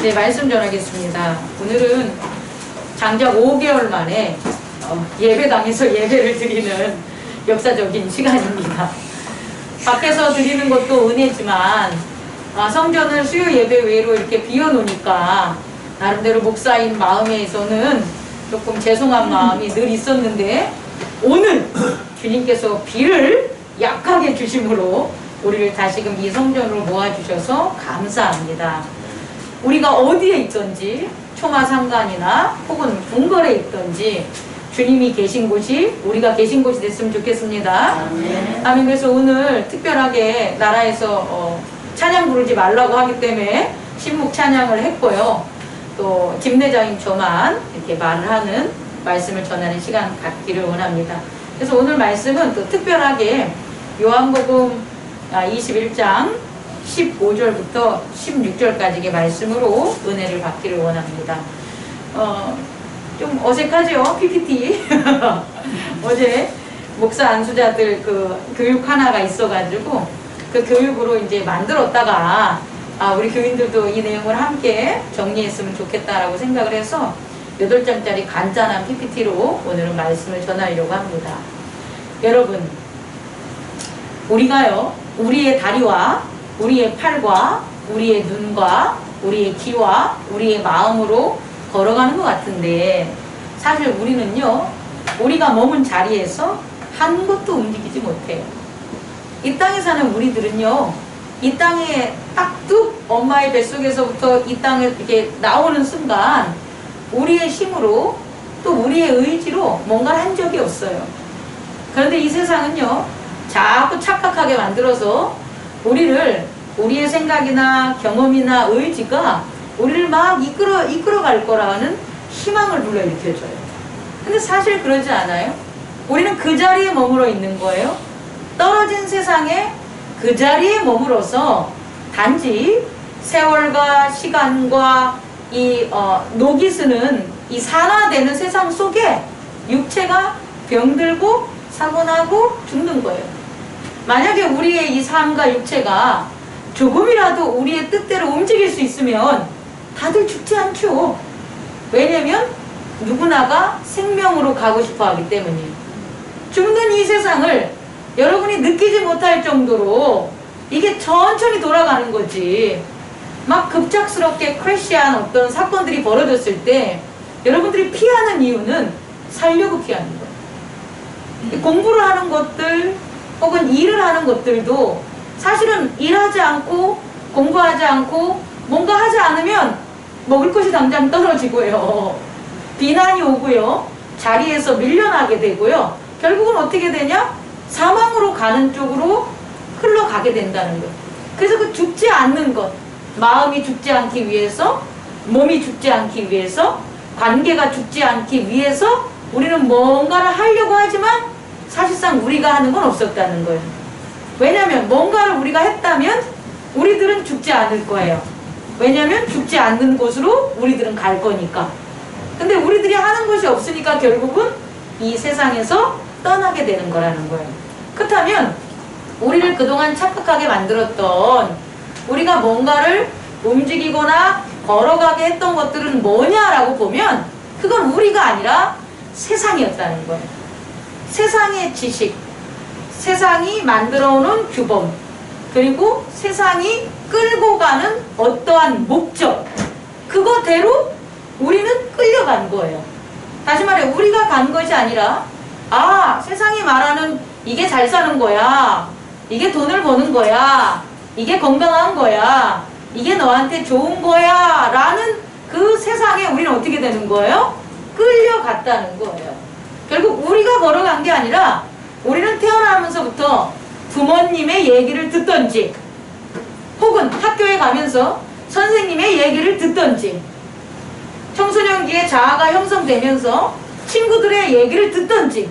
네, 말씀 전하겠습니다. 오늘은 장작 5개월 만에 예배당에서 예배를 드리는 역사적인 시간입니다. 밖에서 드리는 것도 은혜지만 성전을 수요 예배 외로 이렇게 비워놓으니까 나름대로 목사인 마음에서는 조금 죄송한 마음이 늘 있었는데, 오늘 주님께서 비를 약하게 주심으로 우리를 다시금 이 성전으로 모아주셔서 감사합니다. 우리가 어디에 있든지, 초마상간이나 혹은 궁궐에 있든지 주님이 계신 곳이 우리가 계신 곳이 됐으면 좋겠습니다. 아멘. 그래서 오늘 특별하게 나라에서 찬양 부르지 말라고 하기 때문에 신묵 찬양을 했고요. 또 집내자인 저만 이렇게 말을 하는, 말씀을 전하는 시간 갖기를 원합니다. 그래서 오늘 말씀은 또 특별하게 요한복음 21장 15절부터 16절까지의 말씀으로 은혜를 받기를 원합니다. 좀 어색하죠? PPT. 어제 목사 안수자들 그 교육 하나가 있어가지고 그 교육으로 이제 만들었다가 우리 교인들도 이 내용을 함께 정리했으면 좋겠다라고 생각을 해서 8장짜리 간단한 PPT로 오늘은 말씀을 전하려고 합니다. 여러분, 우리가요, 우리의 다리와 우리의 팔과 우리의 눈과 우리의 귀와 우리의 마음으로 걸어가는 것 같은데, 사실 우리는요, 우리가 머문 자리에서 한 곳도 움직이지 못해요. 이 땅에 사는 우리들은요, 이 땅에 딱 뚝 엄마의 뱃속에서부터 이 땅에 이렇게 나오는 순간 우리의 힘으로 또 우리의 의지로 뭔가를 한 적이 없어요. 그런데 이 세상은요, 자꾸 착각하게 만들어서 우리의 생각이나 경험이나 의지가 우리를 막 이끌어 갈 거라는 희망을 불러일으켜줘요. 근데 사실 그러지 않아요. 우리는 그 자리에 머물러 있는 거예요. 떨어진 세상에 그 자리에 머물러서 단지 세월과 시간과 녹이 쓰는 이 산화되는 세상 속에 육체가 병들고 사고나고 죽는 거예요. 만약에 우리의 이 삶과 육체가 조금이라도 우리의 뜻대로 움직일 수 있으면 다들 죽지 않죠. 왜냐면 누구나가 생명으로 가고 싶어 하기 때문이에요. 죽는 이 세상을 여러분이 느끼지 못할 정도로 이게 천천히 돌아가는 거지, 막 급작스럽게 크래시한 어떤 사건들이 벌어졌을 때 여러분들이 피하는 이유는 살려고 피하는 거예요. 공부를 하는 것들 혹은 일을 하는 것들도 사실은 일하지 않고 공부하지 않고 뭔가 하지 않으면 먹을 것이 당장 떨어지고요, 비난이 오고요, 자리에서 밀려나게 되고요, 결국은 어떻게 되냐? 사망으로 가는 쪽으로 흘러가게 된다는 것. 그래서 그 죽지 않는 것, 마음이 죽지 않기 위해서, 몸이 죽지 않기 위해서, 관계가 죽지 않기 위해서 우리는 뭔가를 하려고 하지만 사실상 우리가 하는 건 없었다는 거예요. 왜냐하면 뭔가를 우리가 했다면 우리들은 죽지 않을 거예요. 왜냐하면 죽지 않는 곳으로 우리들은 갈 거니까. 근데 우리들이 하는 것이 없으니까 결국은 이 세상에서 떠나게 되는 거라는 거예요. 그렇다면 우리를 그동안 착각하게 만들었던, 우리가 뭔가를 움직이거나 걸어가게 했던 것들은 뭐냐라고 보면 그건 우리가 아니라 세상이었다는 거예요. 세상의 지식, 세상이 만들어오는 규범, 그리고 세상이 끌고 가는 어떠한 목적, 그거대로 우리는 끌려간 거예요. 다시 말해, 우리가 간 것이 아니라 세상이 말하는 이게 잘 사는 거야, 이게 돈을 버는 거야, 이게 건강한 거야, 이게 너한테 좋은 거야 라는 그 세상에 우리는 어떻게 되는 거예요? 끌려갔다는 거예요. 결국 우리가 걸어간 게 아니라 우리는 태어나면서부터 부모님의 얘기를 듣던지, 혹은 학교에 가면서 선생님의 얘기를 듣던지, 청소년기에 자아가 형성되면서 친구들의 얘기를 듣던지,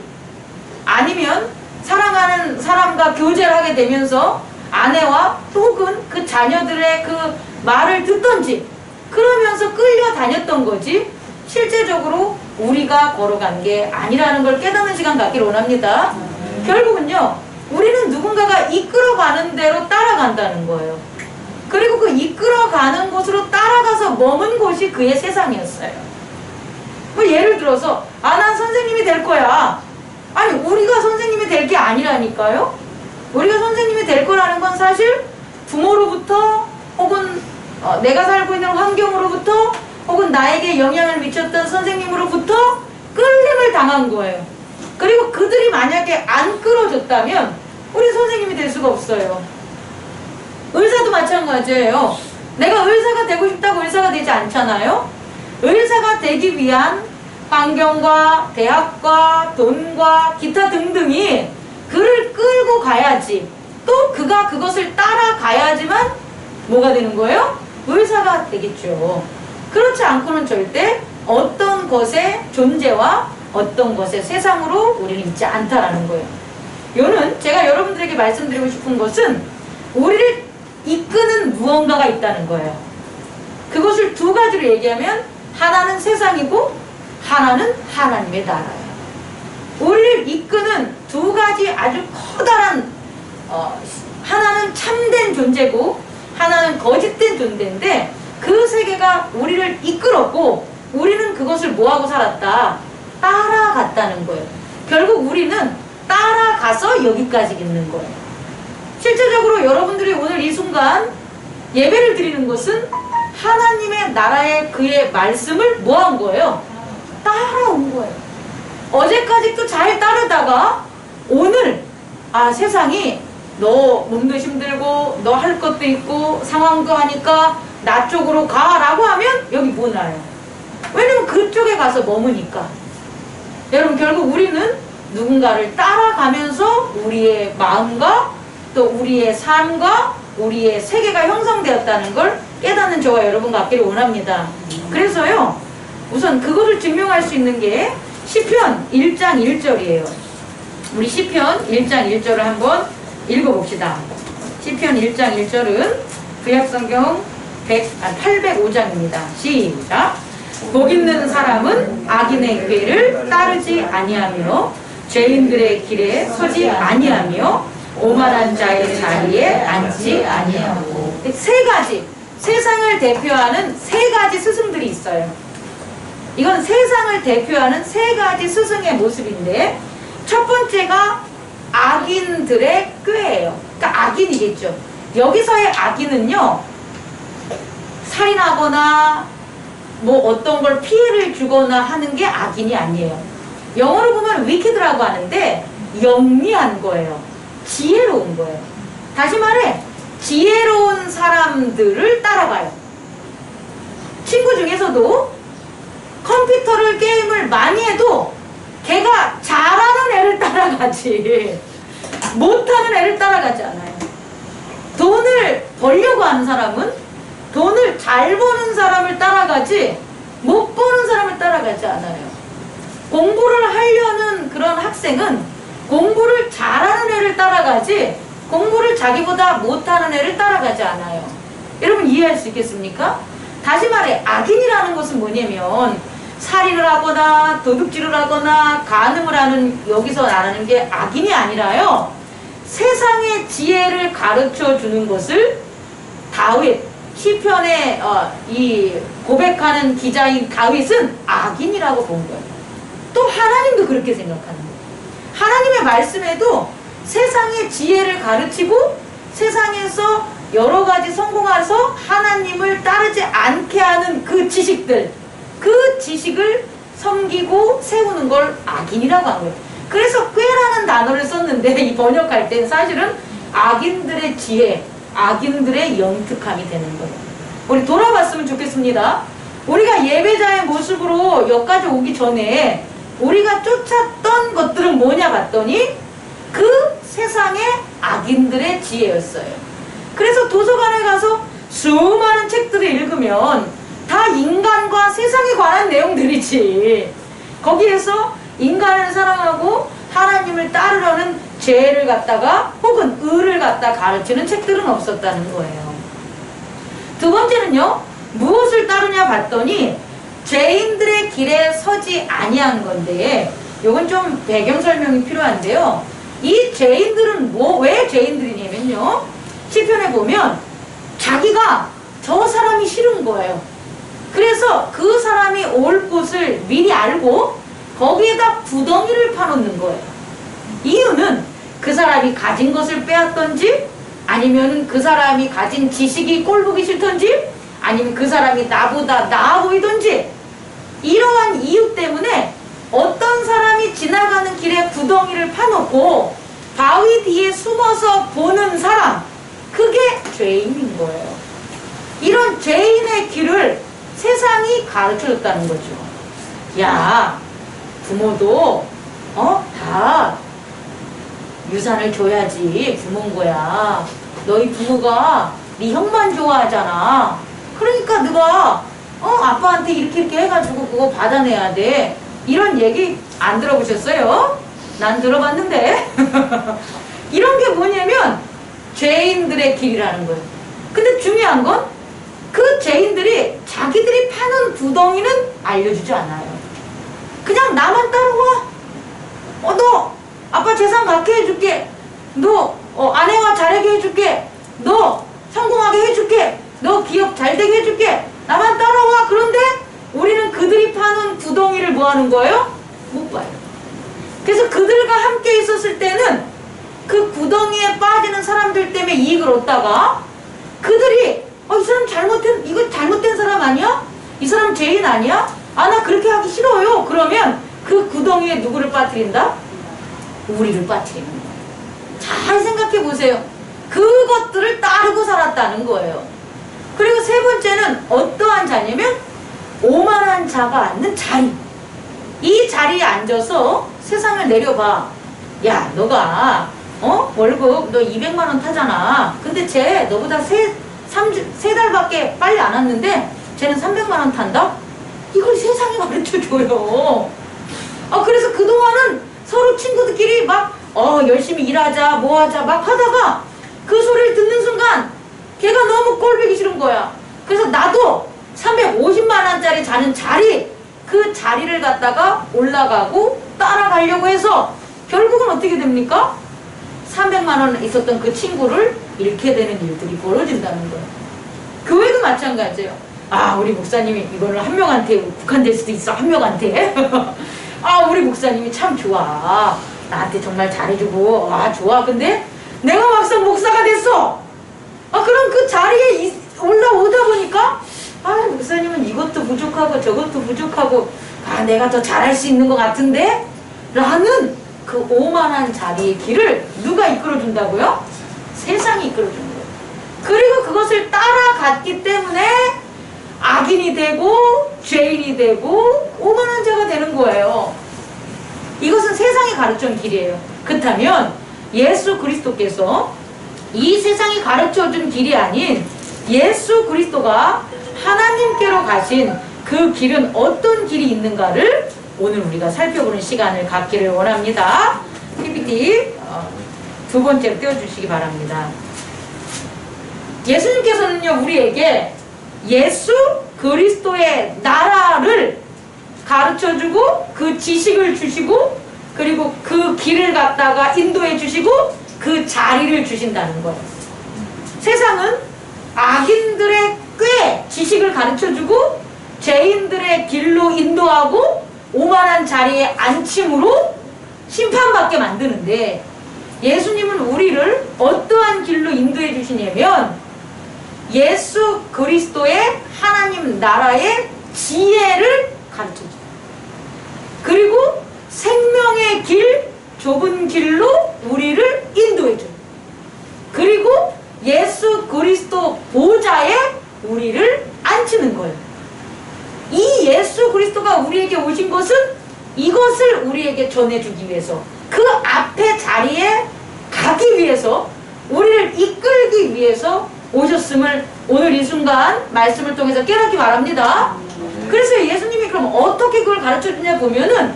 아니면 사랑하는 사람과 교제를 하게 되면서 아내와 혹은 그 자녀들의 그 말을 듣던지, 그러면서 끌려다녔던 거지 실제적으로 우리가 걸어간 게 아니라는 걸 깨닫는 시간 갖기를 원합니다. 결국은요, 우리는 누군가가 이끌어가는 대로 따라간다는 거예요. 그리고 그 이끌어가는 곳으로 따라가서 머문 곳이 그의 세상이었어요. 뭐 예를 들어서 난 선생님이 될 거야. 아니 우리가 선생님이 될 게 아니라니까요. 우리가 선생님이 될 거라는 건 사실 부모로부터 혹은 내가 살고 있는 환경으로부터 혹은 나에게 영향을 미쳤던 선생님으로부터 끌림을 당한 거예요. 그리고 그들이 만약에 안 끌어줬다면 우리 선생님이 될 수가 없어요. 의사도 마찬가지예요. 내가 의사가 되고 싶다고 의사가 되지 않잖아요. 의사가 되기 위한 환경과 대학과 돈과 기타 등등이 그를 끌고 가야지, 또 그가 그것을 따라가야지만 뭐가 되는 거예요? 의사가 되겠죠. 그렇지 않고는 절대 어떤 것의 존재와 어떤 것의 세상으로 우리는 있지 않다라는 거예요. 요는 제가 여러분들에게 말씀드리고 싶은 것은 우리를 이끄는 무언가가 있다는 거예요. 그것을 두 가지로 얘기하면 하나는 세상이고 하나는 하나님의 나라예요. 우리를 이끄는 두 가지 아주 커다란 하나는 참된 존재고 하나는 거짓된 존재인데 그 세계가 우리를 이끌었고 우리는 그것을 뭐하고 살았다? 따라갔다는 거예요. 결국 우리는 따라가서 여기까지 있는 거예요. 실제적으로 여러분들이 오늘 이 순간 예배를 드리는 것은 하나님의 나라의 그의 말씀을 뭐한 거예요? 따라온 거예요. 어제까지 또 잘 따르다가 오늘 세상이 너 몸도 힘들고 너 할 것도 있고 상황도 하니까 나 쪽으로 가라고 하면 여기 못 와요. 왜냐면 그쪽에 가서 머무니까. 여러분 결국 우리는 누군가를 따라가면서 우리의 마음과 또 우리의 삶과 우리의 세계가 형성되었다는 걸 깨닫는 저와 여러분 같기를 원합니다. 그래서요 우선 그것을 증명할 수 있는 게 시편 1장 1절이에요. 우리 시편 1장 1절을 한번 읽어봅시다. 시편 1장 1절은 구약성경 805장입니다. 시작. 복 있는 사람은 악인의 꾀를 따르지 아니하며 죄인들의 길에 서지 아니하며 오만한 자의 자리에 앉지 아니하고. 세 가지, 세상을 대표하는 세 가지 스승들이 있어요. 이건 세상을 대표하는 세 가지 스승의 모습인데 첫 번째가 악인들의 꾀예요. 그러니까 악인이겠죠. 여기서의 악인은요 살인하거나 뭐 어떤 걸 피해를 주거나 하는 게 악인이 아니에요. 영어로 보면 wicked라고 하는데 영리한 거예요. 지혜로운 거예요. 다시 말해 지혜로운 사람들을 따라가요. 친구 중에서도 컴퓨터를 게임을 많이 해도 걔가 잘하는 애를 따라가지 못하는 애를 따라가지 않아요. 돈을 벌려고 하는 사람은 돈을 잘 버는 사람을 따라가지 못 버는 사람을 따라가지 않아요. 공부를 하려는 그런 학생은 공부를 잘하는 애를 따라가지 공부를 자기보다 못하는 애를 따라가지 않아요. 여러분 이해할 수 있겠습니까? 다시 말해 악인이라는 것은 뭐냐면 살인을 하거나 도둑질을 하거나 간음을 하는 여기서 말하는 게 악인이 아니라요 세상의 지혜를 가르쳐 주는 것을 다윗 시편에 이 고백하는 기자인 다윗은 악인이라고 본 거예요. 또 하나님도 그렇게 생각하는 거예요. 하나님의 말씀에도 세상의 지혜를 가르치고 세상에서 여러 가지 성공해서 하나님을 따르지 않게 하는 그 지식들, 그 지식을 섬기고 세우는 걸 악인이라고 한 거예요. 그래서 꾀라는 단어를 썼는데 이 번역할 땐 사실은 악인들의 지혜, 악인들의 영특함이 되는 거예요. 우리 돌아봤으면 좋겠습니다. 우리가 예배자의 모습으로 여기까지 오기 전에 우리가 쫓았던 것들은 뭐냐 봤더니 그 세상의 악인들의 지혜였어요. 그래서 도서관에 가서 수많은 책들을 읽으면 다 인간과 세상에 관한 내용들이지 거기에서 인간을 사랑하고 하나님을 따르려는 죄를 갖다가 혹은 의를 갖다 가르치는 책들은 없었다는 거예요. 두 번째는요 무엇을 따르냐 봤더니 죄인들의 길에 서지 아니한 건데 요건 좀 배경 설명이 필요한데요 이 죄인들은 왜 죄인들이냐면요 시편에 보면 자기가 저 사람이 싫은 거예요. 그래서 그 사람이 올 곳을 미리 알고 거기에다 구덩이를 파놓는 거예요. 이유는 그 사람이 가진 것을 빼앗던지, 아니면 그 사람이 가진 지식이 꼴보기 싫던지, 아니면 그 사람이 나보다 나아 보이던지, 이러한 이유 때문에 어떤 사람이 지나가는 길에 구덩이를 파놓고 바위 뒤에 숨어서 보는 사람, 그게 죄인인 거예요. 이런 죄인의 길을 세상이 가르쳐줬다는 거죠. 야, 부모도 다 유산을 줘야지 부모인 거야. 너희 부모가 네 형만 좋아하잖아. 그러니까 너가 아빠한테 이렇게 해가지고 그거 받아내야 돼. 이런 얘기 안 들어보셨어요? 난 들어봤는데. 이런 게 뭐냐면 죄인들의 길이라는 거예요. 근데 중요한 건 그 죄인들이 자기들이 파는 구덩이는 알려주지 않아요. 그냥 나만 따라와. 너 아빠 재산 갖게 해줄게. 너 아내와 잘하게 해줄게. 너 성공하게 해줄게. 너 기업 잘되게 해줄게. 나만 따라와. 그런데 우리는 그들이 파는 구덩이를 뭐 하는 거예요? 못 봐요. 그래서 그들과 함께 있었을 때는 그 구덩이에 빠지는 사람들 때문에 이익을 얻다가 그들이 이 사람 이거 잘못된 사람 아니야? 이 사람 죄인 아니야? 나 그렇게 하기 싫어요. 그러면 그 구덩이에 누구를 빠뜨린다? 우리를 빠뜨리는 거예요. 잘 생각해 보세요. 그것들을 따르고 살았다는 거예요. 그리고 세 번째는 어떠한 자냐면 오만한 자가 앉는 자리. 이 자리에 앉아서 세상을 내려봐. 야, 너가 월급 너 200만 원 타잖아. 근데 쟤 너보다 세 달밖에 빨리 안 왔는데 쟤는 300만 원 탄다? 이걸 세상에 가르쳐줘요. 그래서 그동안은 서로 친구들끼리 막 열심히 일하자 뭐하자 막 하다가 그 소리를 듣는 순간 걔가 너무 꼴보기 싫은 거야. 그래서 나도 350만 원짜리 자는 자리, 그 자리를 갖다가 올라가고 따라가려고 해서 결국은 어떻게 됩니까? 300만 원 있었던 그 친구를 잃게 되는 일들이 벌어진다는 거예요. 교회도 마찬가지예요. 우리 목사님이 이거를 한 명한테 국한될 수도 있어. 한 명한테. 우리 목사님이 참 좋아. 나한테 정말 잘해주고 좋아. 근데 내가 막상 목사가 됐어. 그럼 그 자리에 올라오다 보니까 목사님은 이것도 부족하고 저것도 부족하고 내가 더 잘할 수 있는 것 같은데? 라는 그 오만한 자리의 길을 누가 이끌어준다고요? 세상이 이끌어주는 거예요. 그리고 그것을 따라갔기 때문에 악인이 되고 죄인이 되고 오만한 자가 되는 거예요. 이것은 세상이 가르쳐준 길이에요. 그렇다면 예수 그리스도께서 이 세상이 가르쳐준 길이 아닌 예수 그리스도가 하나님께로 가신 그 길은 어떤 길이 있는가를 오늘 우리가 살펴보는 시간을 갖기를 원합니다. PPT 두 번째로 띄워주시기 바랍니다. 예수님께서는요, 우리에게 예수 그리스도의 나라를 가르쳐주고 그 지식을 주시고 그리고 그 길을 갖다가 인도해 주시고 그 자리를 주신다는 거예요. 세상은 악인들의 꾀 지식을 가르쳐주고 죄인들의 길로 인도하고 오만한 자리에 앉힘으로 심판받게 만드는데 예수님은 우리를 어떠한 길로 인도해 주시냐면 예수 그리스도의 하나님 나라의 지혜를 가르쳐줘요. 그리고 생명의 길, 좁은 길로 우리를 인도해줘요. 그리고 예수 그리스도 보좌에 우리를 앉히는 거예요. 이 예수 그리스도가 우리에게 오신 것은 이것을 우리에게 전해주기 위해서, 그 앞에 자리에 가기 위해서, 우리를 이끌기 위해서 오셨음을 오늘 이 순간 말씀을 통해서 깨닫기 바랍니다. 그래서 예수님이 그럼 어떻게 그걸 가르쳐주냐 보면은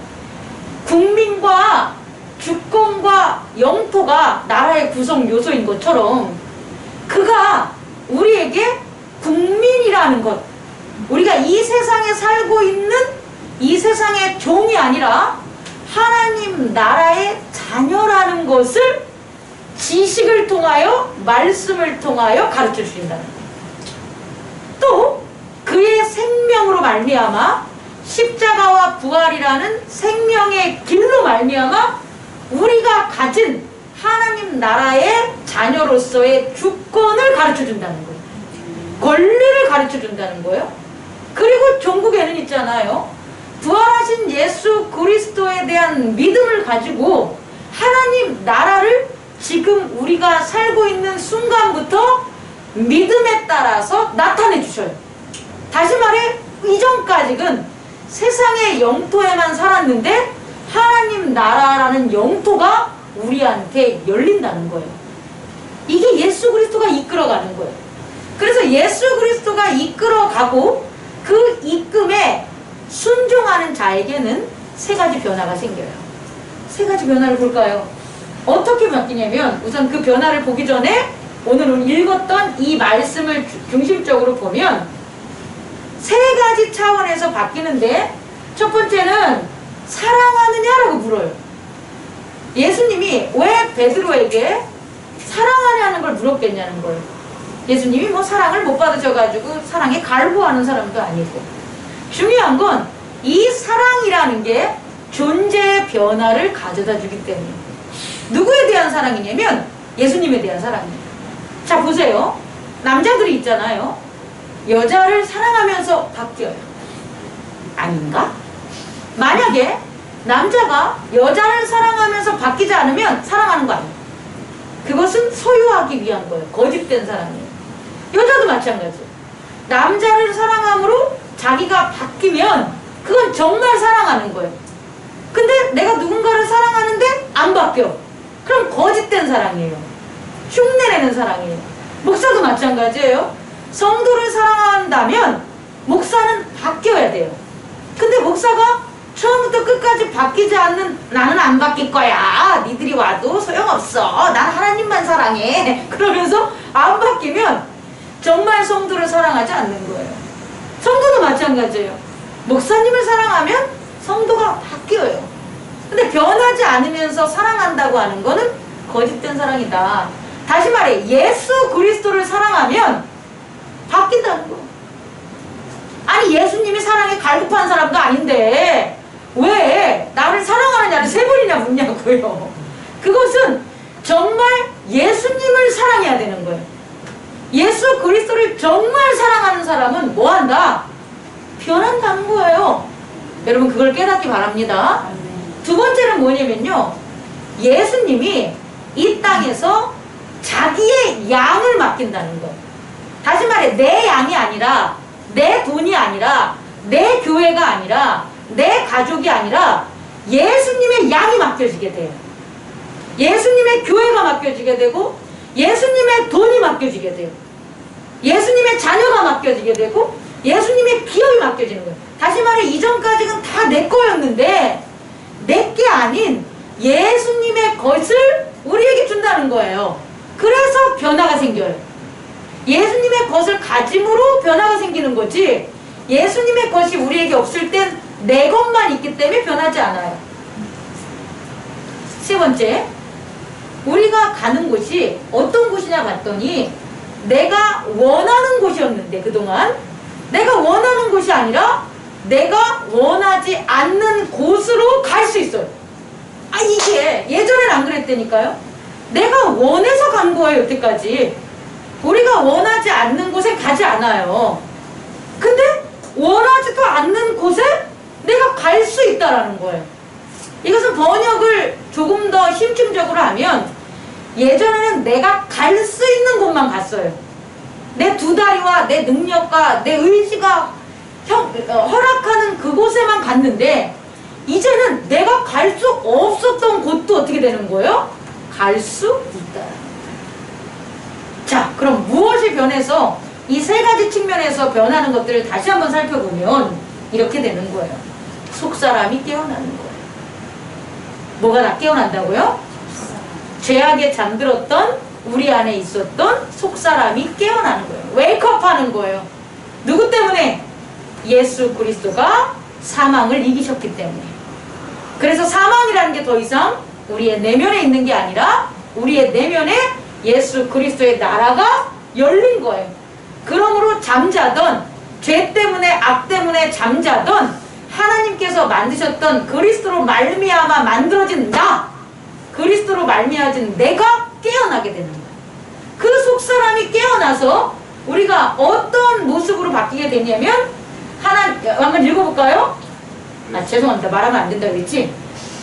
국민과 주권과 영토가 나라의 구성 요소인 것처럼 그가 우리에게 국민이라는 것, 우리가 이 세상에 살고 있는 이 세상의 종이 아니라 하나님 나라의 자녀라는 것을 지식을 통하여 말씀을 통하여 가르쳐 주신다는 거예요. 생명으로 말미암아 십자가와 부활이라는 생명의 길로 말미암아 우리가 가진 하나님 나라의 자녀로서의 주권을 가르쳐준다는 거예요. 권리를 가르쳐준다는 거예요. 그리고 종국에는 있잖아요. 부활하신 예수 그리스도에 대한 믿음을 가지고 하나님 나라를 지금 우리가 살고 있는 순간부터 믿음에 따라서 나타내 주셔요. 다시 말해 이전까지는 세상의 영토에만 살았는데 하나님 나라라는 영토가 우리한테 열린다는 거예요. 이게 예수 그리스도가 이끌어가는 거예요. 그래서 예수 그리스도가 이끌어가고 그 이끌에 순종하는 자에게는 세 가지 변화가 생겨요. 세 가지 변화를 볼까요? 어떻게 바뀌냐면 우선 그 변화를 보기 전에 오늘 읽었던 이 말씀을 중심적으로 보면 세 가지 차원에서 바뀌는데 첫 번째는 사랑하느냐라고 물어요. 예수님이 왜 베드로에게 사랑하냐는 걸 물었겠냐는 거예요. 예수님이 뭐 사랑을 못 받으셔가지고 사랑에 갈구하는 사람도 아니고 중요한 건 이 사랑이라는 게 존재의 변화를 가져다 주기 때문에 누구에 대한 사랑이냐면 예수님에 대한 사랑이에요. 자 보세요. 남자들이 있잖아요. 여자를 사랑하면서 바뀌어요. 아닌가? 만약에 남자가 여자를 사랑하면서 바뀌지 않으면 사랑하는 거 아니에요. 그것은 소유하기 위한 거예요. 거짓된 사랑이에요. 여자도 마찬가지예요. 남자를 사랑함으로 자기가 바뀌면 그건 정말 사랑하는 거예요. 근데 내가 누군가를 사랑하는데 안 바뀌어. 그럼 거짓된 사랑이에요. 흉내내는 사랑이에요. 목사도 마찬가지예요. 성도를 사랑한다면 목사는 바뀌어야 돼요. 근데 목사가 처음부터 끝까지 바뀌지 않는 나는 안 바뀔 거야. 니들이 와도 소용없어. 난 하나님만 사랑해. 그러면서 안 바뀌면 정말 성도를 사랑하지 않는 거예요. 성도도 마찬가지예요. 목사님을 사랑하면 성도가 바뀌어요. 근데 변하지 않으면서 사랑한다고 하는 거는 거짓된 사랑이다. 다시 말해 예수 그리스도를 사랑하면 바뀐다는 거. 아니 예수님이 사랑에 갈급한 사람도 아닌데 왜 나를 사랑하느냐를 세 번이나 묻냐고요. 그것은 정말 예수님을 사랑해야 되는 거예요. 예수 그리스도를 정말 사랑하는 사람은 뭐한다? 변한다는 거예요. 여러분 그걸 깨닫기 바랍니다. 두 번째는 뭐냐면요. 예수님이 이 땅에서 자기의 양을 맡긴다는 거. 다시 말해 내 양이 아니라 내 돈이 아니라 내 교회가 아니라 내 가족이 아니라 예수님의 양이 맡겨지게 돼요. 예수님의 교회가 맡겨지게 되고 예수님의 돈이 맡겨지게 돼요. 예수님의 자녀가 맡겨지게 되고 예수님의 기업이 맡겨지는 거예요. 다시 말해 이전까지는 다 내 거였는데 내 게 아닌 예수님의 것을 우리에게 준다는 거예요. 그래서 변화가 생겨요. 예수님의 것을 가짐으로 변화가 생기는 거지 예수님의 것이 우리에게 없을 땐 내 것만 있기 때문에 변하지 않아요. 세 번째, 우리가 가는 곳이 어떤 곳이냐 봤더니 내가 원하는 곳이었는데 그동안 내가 원하는 곳이 아니라 내가 원하지 않는 곳으로 갈 수 있어요. 아 이게 예전엔 안 그랬다니까요. 내가 원해서 간 거예요. 여태까지 우리가 원하지 않는 곳에 가지 않아요. 근데 원하지도 않는 곳에 내가 갈 수 있다라는 거예요. 이것은 번역을 조금 더 힘충적으로 하면 예전에는 내가 갈 수 있는 곳만 갔어요. 내 두 다리와 내 능력과 내 의지가 허락하는 그곳에만 갔는데 이제는 내가 갈 수 없었던 곳도 어떻게 되는 거예요? 갈 수 있다. 자, 그럼 무엇이 변해서 이 세 가지 측면에서 변하는 것들을 다시 한번 살펴보면 이렇게 되는 거예요. 속사람이 깨어나는 거예요. 뭐가 다 깨어난다고요? 죄악에 잠들었던 우리 안에 있었던 속사람이 깨어나는 거예요. 웨이크업하는 거예요. 누구 때문에? 예수 그리스도가 사망을 이기셨기 때문에. 그래서 사망이라는 게 더 이상 우리의 내면에 있는 게 아니라 우리의 내면에 예수 그리스도의 나라가 열린 거예요. 그러므로 잠자던 죄 때문에 악 때문에 잠자던 하나님께서 만드셨던 그리스도로 말미암아 만들어진 나, 그리스도로 말미암아진 내가 깨어나게 되는 거예요. 그 속사람이 깨어나서 우리가 어떤 모습으로 바뀌게 되냐면 한번 읽어볼까요? 죄송합니다. 말하면 안 된다 그랬지?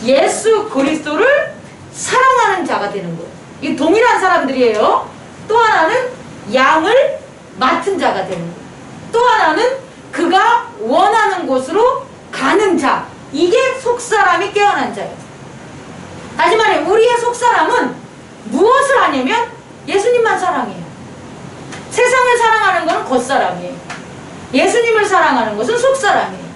예수 그리스도를 사랑하는 자가 되는 거예요. 이 동일한 사람들이에요. 또 하나는 양을 맡은 자가 되는 거예요. 또 하나는 그가 원하는 곳으로 가는 자. 이게 속사람이 깨어난 자예요. 다시 말해 우리의 속사람은 무엇을 하냐면 예수님만 사랑해요. 세상을 사랑하는 것은 겉사람이에요. 예수님을 사랑하는 것은 속사람이에요.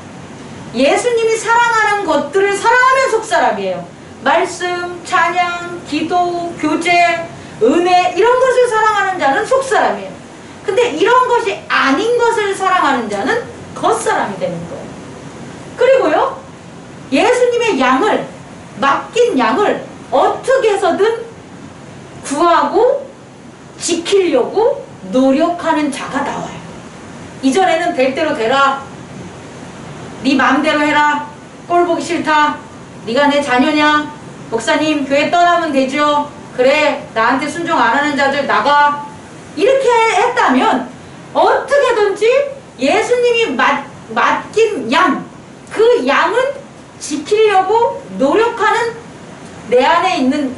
예수님이 사랑하는 것들을 사랑하면 속사람이에요. 말씀, 찬양, 기도, 교제, 은혜 이런 것을 사랑하는 자는 속사람이에요. 근데 이런 것이 아닌 것을 사랑하는 자는 겉사람이 되는 거예요. 그리고요, 예수님의 양을, 맡긴 양을 어떻게 해서든 구하고 지키려고 노력하는 자가 나와요. 이전에는 될 대로 되라, 네 마음대로 해라, 꼴 보기 싫다, 네가 내 자녀냐, 목사님 교회 떠나면 되죠, 그래 나한테 순종 안 하는 자들 나가, 이렇게 했다면 어떻게든지 예수님이 맡긴 양, 그 양은 지키려고 노력하는 내 안에 있는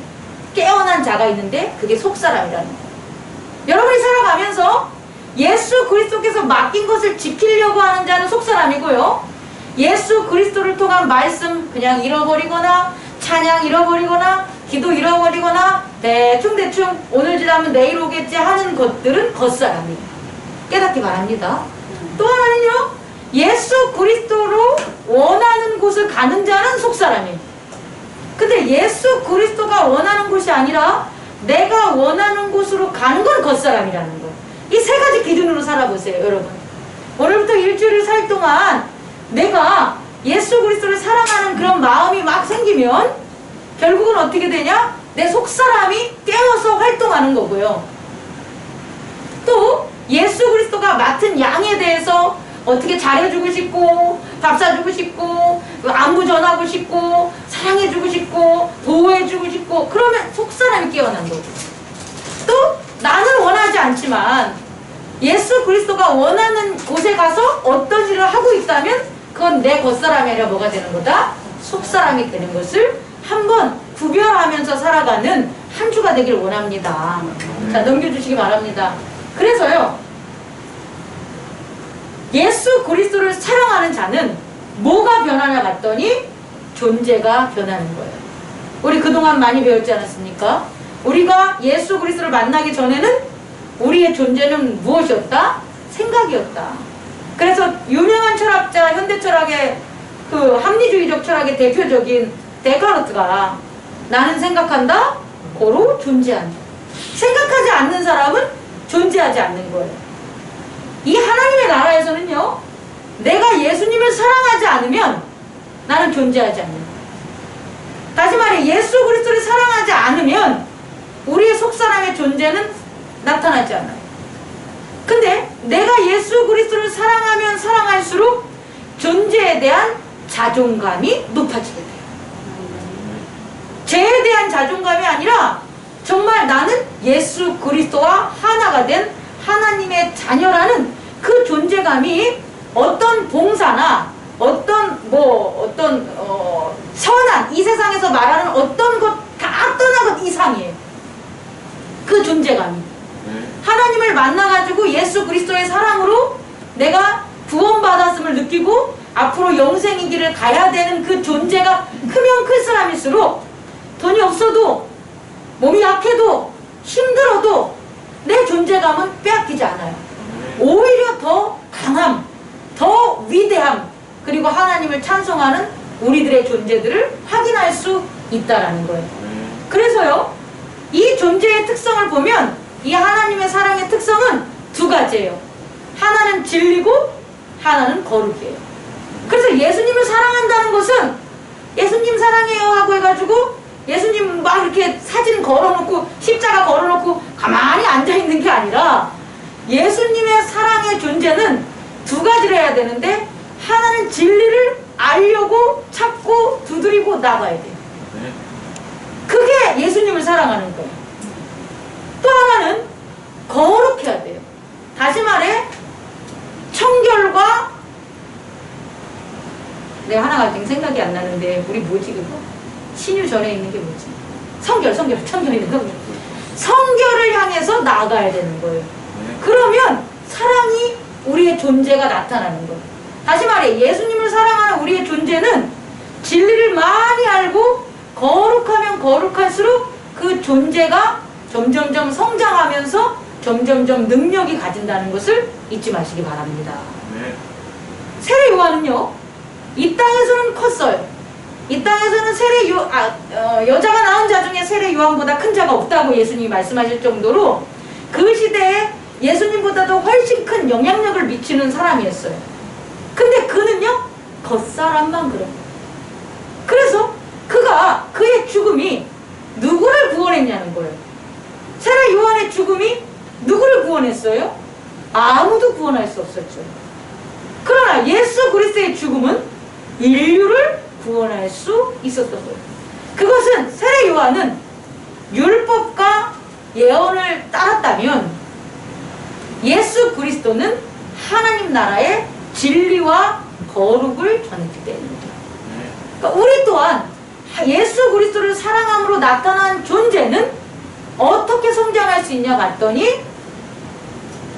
깨어난 자가 있는데 그게 속사람이라는 거예요. 여러분이 살아가면서 예수 그리스도께서 맡긴 것을 지키려고 하는 자는 속사람이고요, 예수 그리스도를 통한 말씀 그냥 잃어버리거나 찬양 잃어버리거나 기도 잃어버리거나 대충 오늘 지나면 내일 오겠지 하는 것들은 겉사람이에요. 깨닫기 바랍니다. 또 하나는요, 예수 그리스도로 원하는 곳을 가는 자는 속사람이에요. 근데 예수 그리스도가 원하는 곳이 아니라 내가 원하는 곳으로 가는 건 겉사람이라는 거예요. 이 세 가지 기준으로 살아보세요, 여러분. 오늘부터 일주일 살 동안 내가 예수 그리스도를 사랑하는 그런 마음이 막 생기면 결국은 어떻게 되냐? 내 속사람이 깨어서 활동하는 거고요. 또 예수 그리스도가 맡은 양에 대해서 어떻게 잘해주고 싶고 밥 사주고 싶고 안부 전하고 싶고 사랑해주고 싶고 보호해주고 싶고 그러면 속사람이 깨어난 거고, 또 나는 원하지 않지만 예수 그리스도가 원하는 곳에 가서 어떤 일을 하고 있다면 그건 내 겉사람이 아니라 뭐가 되는 거다? 속사람이 되는 것을 한번 구별하면서 살아가는 한 주가 되길 원합니다. 자, 넘겨주시기 바랍니다. 그래서요, 예수 그리스도를 사랑하는 자는 뭐가 변하냐 봤더니 존재가 변하는 거예요. 우리 그동안 많이 배웠지 않았습니까? 우리가 예수 그리스도를 만나기 전에는 우리의 존재는 무엇이었다? 생각이었다. 그래서 유명한 철학자, 현대 철학의 그 합리주의적 철학의 대표적인 데카르트가 나는 생각한다, 고로 존재한다. 생각하지 않는 사람은 존재하지 않는 거예요. 이 하나님의 나라에서는요, 내가 예수님을 사랑하지 않으면 나는 존재하지 않는 거예요. 다시 말해 예수 그리스도를 사랑하지 않으면 우리의 속사람의 존재는 나타나지 않아요. 근데 내가 예수 그리스도를 사랑하면 사랑할수록 존재에 대한 자존감이 높아지게 돼요. 죄에 대한 자존감이 아니라 정말 나는 예수 그리스도와 하나가 된 하나님의 자녀라는 그 존재감이 어떤 봉사나 어떤 선한 이 세상에서 말하는 어떤 것 다 떠나고 이상이에요. 그 존재감이 하나님을 만나가지고 예수 그리스도의 사랑으로 내가 구원받았음을 느끼고 앞으로 영생의 길을 가야 되는 그 존재가 크면 클 사람일수록 돈이 없어도 몸이 약해도 힘들어도 내 존재감은 빼앗기지 않아요. 오히려 더 강함, 더 위대함, 그리고 하나님을 찬송하는 우리들의 존재들을 확인할 수 있다라는 거예요. 그래서요, 이 존재의 특성을 보면 이 하나님의 사랑의 특성은 두 가지예요. 하나는 진리고 하나는 거룩이에요. 그래서 예수님을 사랑한다는 것은 예수님 사랑해요 하고 해가지고 예수님 막 이렇게 사진 걸어놓고 십자가 걸어놓고 가만히 앉아있는 게 아니라 예수님의 사랑의 존재는 두 가지를 해야 되는데 하나는 진리를 알려고 찾고 두드리고 나가야 돼요. 그게 예수님을 사랑하는 거예요. 또 하나는 거룩해야 돼요. 다시 말해 청결과 내가 하나가 지금 생각이 안 나는데 우리 뭐지 그거? 신유 전에 있는 게 뭐지? 청결 있는 거. 성결을 향해서 나아가야 되는 거예요. 그러면 사랑이 우리의 존재가 나타나는 거예요. 다시 말해 예수님을 사랑하는 우리의 존재는 진리를 많이 알고 거룩하면 거룩할수록 그 존재가 점점점 성장하면서 점점점 능력이 가진다는 것을 잊지 마시기 바랍니다. 세례 요한은요, 이 땅에서는 컸어요. 이 땅에서는 여자가 낳은 자 중에 세례 요한보다 큰 자가 없다고 예수님이 말씀하실 정도로 그 시대에 예수님보다도 훨씬 큰 영향력을 미치는 사람이었어요. 근데 그는요, 겉사람만 그래요. 그래서 그의 죽음이 누구를 구원했냐는 거예요. 세례 요한의 죽음이 누구를 구원했어요? 아무도 구원할 수 없었죠. 그러나 예수 그리스도의 죽음은 인류를 구원할 수 있었던 거예요. 그것은 세례 요한은 율법과 예언을 따랐다면 예수 그리스도는 하나님 나라의 진리와 거룩을 전했기 때문입니다. 그러니까 우리 또한 예수 그리스도를 사랑함으로 나타난 존재는 어떻게 성장할 수 있냐 봤더니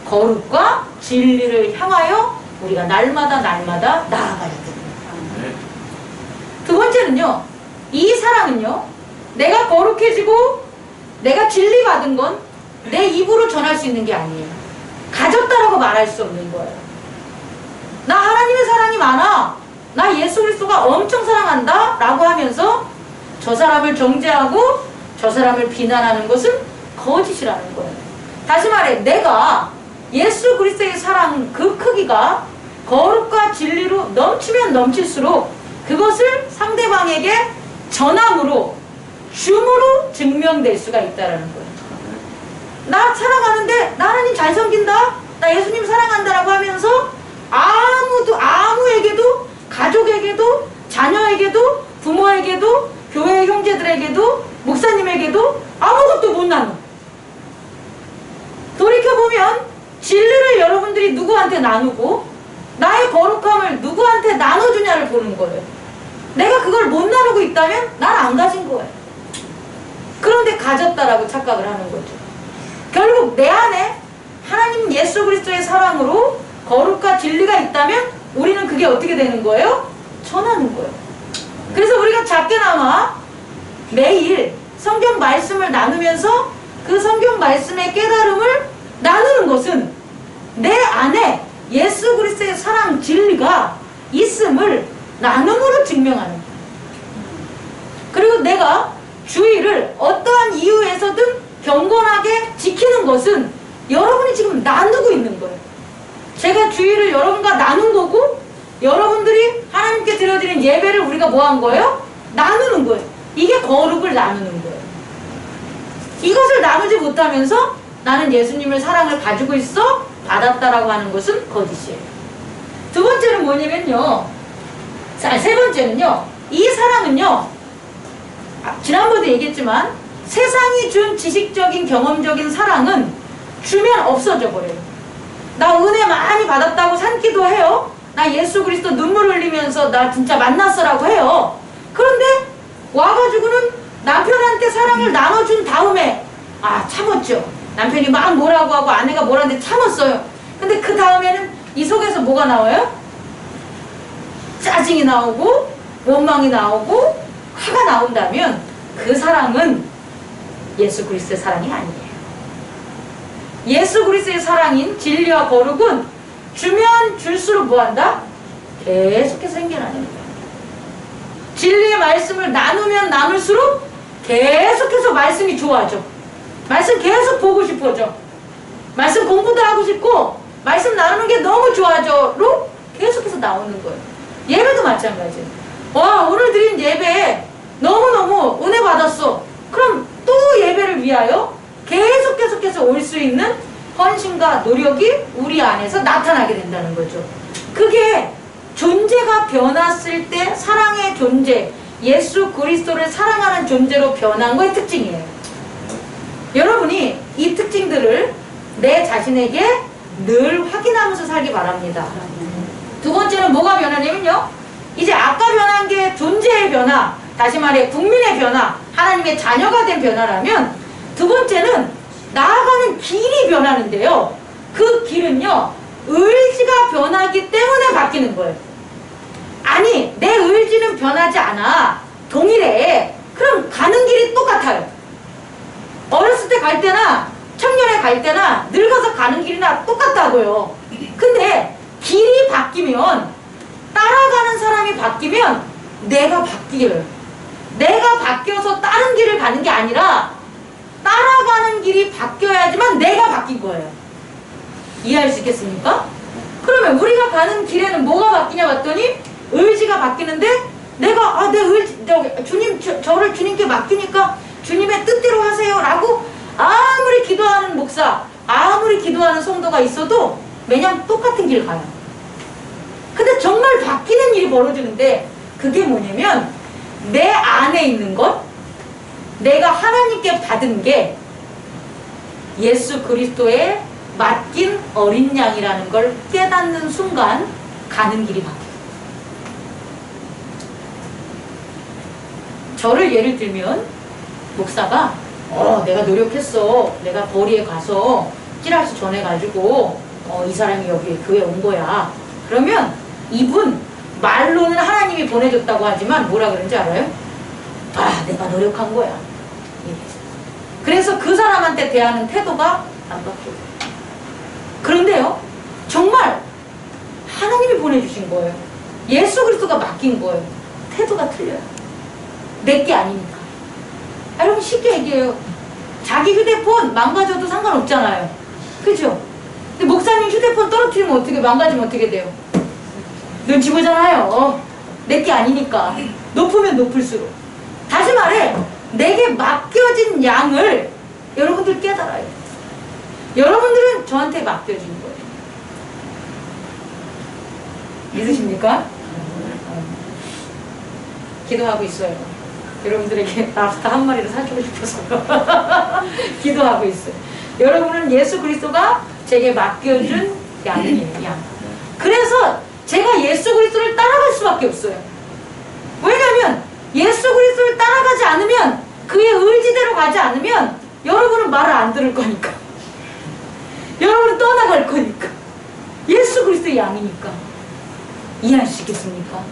거룩과 진리를 향하여 우리가 날마다 나아가야 됩니다. 두 번째는요, 이 사랑은요, 내가 거룩해지고 내가 진리 받은 건 내 입으로 전할 수 있는 게 아니에요. 가졌다라고 말할 수 없는 거예요. 나 하나님의 사랑이 많아, 나 예수 그리스도가 엄청 사랑한다 라고 하면서 저 사람을 정죄하고 저 사람을 비난하는 것은 거짓이라는 거예요. 다시 말해 내가 예수 그리스도의 사랑 그 크기가 거룩과 진리로 넘치면 넘칠수록 그것을 상대방에게 전함으로 줌으로 증명될 수가 있다는 거예요. 나 사랑하는데 나 하나님 잘 섬긴다, 나 예수님 사랑한다라고 하면서 아무에게도, 가족에게도, 자녀에게도, 부모에게도, 교회 형제들에게도, 목사님에게도 아무것도 못 나눠. 돌이켜보면 진리를 여러분들이 누구한테 나누고 나의 거룩함을 누구한테 나눠주냐를 보는 거예요. 내가 그걸 못 나누고 있다면 난 안 가진 거예요. 그런데 가졌다라고 착각을 하는 거죠. 결국 내 안에 하나님 예수 그리스도의 사랑으로 거룩과 진리가 있다면 우리는 그게 어떻게 되는 거예요? 전하는 거예요. 그래서 우리가 작게나마 매일 성경 말씀을 나누면서 그 성경 말씀의 깨달음을 나누는 것은 내 안에 예수 그리스도의 사랑 진리가 있음을 나눔으로 증명하는 거예요. 그리고 내가 주의를 어떠한 이유에서든 경건하게 지키는 것은 여러분이 지금 나누고 있는 거예요. 제가 주의를 여러분과 나눈 거고 여러분들이 하나님께 드려드린 예배를 우리가 뭐 한 거예요? 나누는 거예요. 이게 거룩을 나누는 거예요. 이것을 나누지 못하면서 나는 예수님의 사랑을 가지고 있어 받았다라고 하는 것은 거짓이에요. 두 번째는 뭐냐면요, 세 번째는요, 이 사랑은요, 지난번에도 얘기했지만 세상이 준 지식적인 경험적인 사랑은 주면 없어져 버려요. 나 은혜 많이 받았다고 산기도 해요. 나 예수 그리스도 눈물 흘리면서 나 진짜 만났어라고 해요. 그런데 와가지고는 남편한테 사랑을 나눠준 다음에 참았죠. 남편이 막 뭐라고 하고 아내가 뭐라는데 참았어요. 근데 그 다음에는 이 속에서 뭐가 나와요? 짜증이 나오고 원망이 나오고 화가 나온다면 그 사랑은 예수 그리스도의 사랑이 아니에요. 예수 그리스도의 사랑인 진리와 거룩은 주면 줄수록 뭐한다? 계속해서 생겨나는 거예요. 진리의 말씀을 나누면 나눌수록 계속해서 말씀이 좋아져. 말씀 계속 보고 싶어져. 말씀 공부도 하고 싶고 말씀 나누는 게 너무 좋아져로 계속해서 나오는 거예요. 예배도 마찬가지예요. 와, 오늘 드린 예배 너무너무 은혜 받았어. 그럼 또 예배를 위하여 계속해서 올 수 있는 헌신과 노력이 우리 안에서 나타나게 된다는 거죠. 그게 존재가 변했을 때 사랑의 존재, 예수 그리스도를 사랑하는 존재로 변한 거의 특징이에요. 여러분이 이 특징들을 내 자신에게 늘 확인하면서 살기 바랍니다. 두 번째는 뭐가 변하냐면요, 이제 아까 변한 게 존재의 변화, 다시 말해 국민의 변화, 하나님의 자녀가 된 변화라면, 두 번째는 나아가는 길이 변하는데요, 그 길은요 의지가 변하기 때문에 바뀌는 거예요. 아니, 내 의지는 변하지 않아, 동일해. 그럼 가는 길이 똑같아요. 어렸을 때 갈 때나 청년에 갈 때나 늙어서 가는 길이나 똑같다고요. 근데 길이 바뀌면, 따라가는 사람이 바뀌면 내가 바뀌어요. 내가 바뀌어서 다른 길을 가는 게 아니라 따라가는 길이 바뀌어야지만 내가 바뀐 거예요. 이해할 수 있겠습니까? 그러면 우리가 가는 길에는 뭐가 바뀌냐 봤더니 의지가 바뀌는데, 내가 내 의지, 주님, 저를 주님께 맡기니까 주님의 뜻대로 하세요 라고 아무리 기도하는 목사, 아무리 기도하는 성도가 있어도 매년 똑같은 길 가요. 근데 정말 바뀌는 일이 벌어지는데, 그게 뭐냐면 내 안에 있는 것, 내가 하나님께 받은 게 예수 그리스도의 맡긴 어린 양이라는 걸 깨닫는 순간 가는 길이 바뀌어요. 저를 예를 들면, 목사가 내가 노력했어, 내가 거리에 가서 찌라시 전해가지고 이 사람이 여기 교회에 온 거야. 그러면 이분 말로는 하나님이 보내줬다고 하지만 뭐라 그런지 알아요? 내가 노력한 거야. 그래서 그 사람한테 대하는 태도가 안 바뀌어요. 그런데요, 정말 하나님이 보내주신 거예요. 예수 그리스도가 맡긴 거예요. 태도가 틀려요. 내게 아니니까. 여러분 쉽게 얘기해요. 자기 휴대폰 망가져도 상관없잖아요. 그죠? 근데 목사님 휴대폰 떨어뜨리면 어떻게, 망가지면 어떻게 돼요? 눈치 보잖아요. 내게 아니니까. 높으면 높을수록. 다시 말해, 내게 맡겨진 양을 여러분들 깨달아요. 여러분들은 저한테 맡겨진 거예요. 믿으십니까? 기도하고 있어요. 여러분들에게 랍스터 한 마리를 사주고 싶어서 기도하고 있어요. 여러분은 예수 그리스도가 제게 맡겨준 양이에요. 양. 그래서 제가 예수 그리스도를 따라갈 수밖에 없어요. 왜냐하면 예수 그리스도를 따라가지 않으면, 그의 의지대로 가지 않으면 여러분은 말을 안 들을 거니까. 여러분은 떠나갈 거니까. 예수 그리스도의 양이니까. 이해할 수 있겠습니까?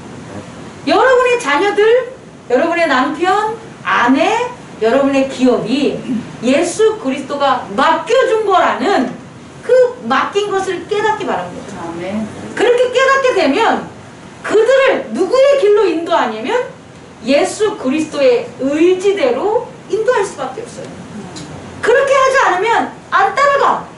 여러분의 자녀들, 여러분의 남편, 아내, 여러분의 기업이 예수 그리스도가 맡겨준 거라는 그 맡긴 것을 깨닫기 바랍니다. 아멘. 그렇게 깨닫게 되면 그들을 누구의 길로 인도하냐면 예수 그리스도의 의지대로 인도할 수밖에 없어요. 그렇게 하지 않으면 안 따라가.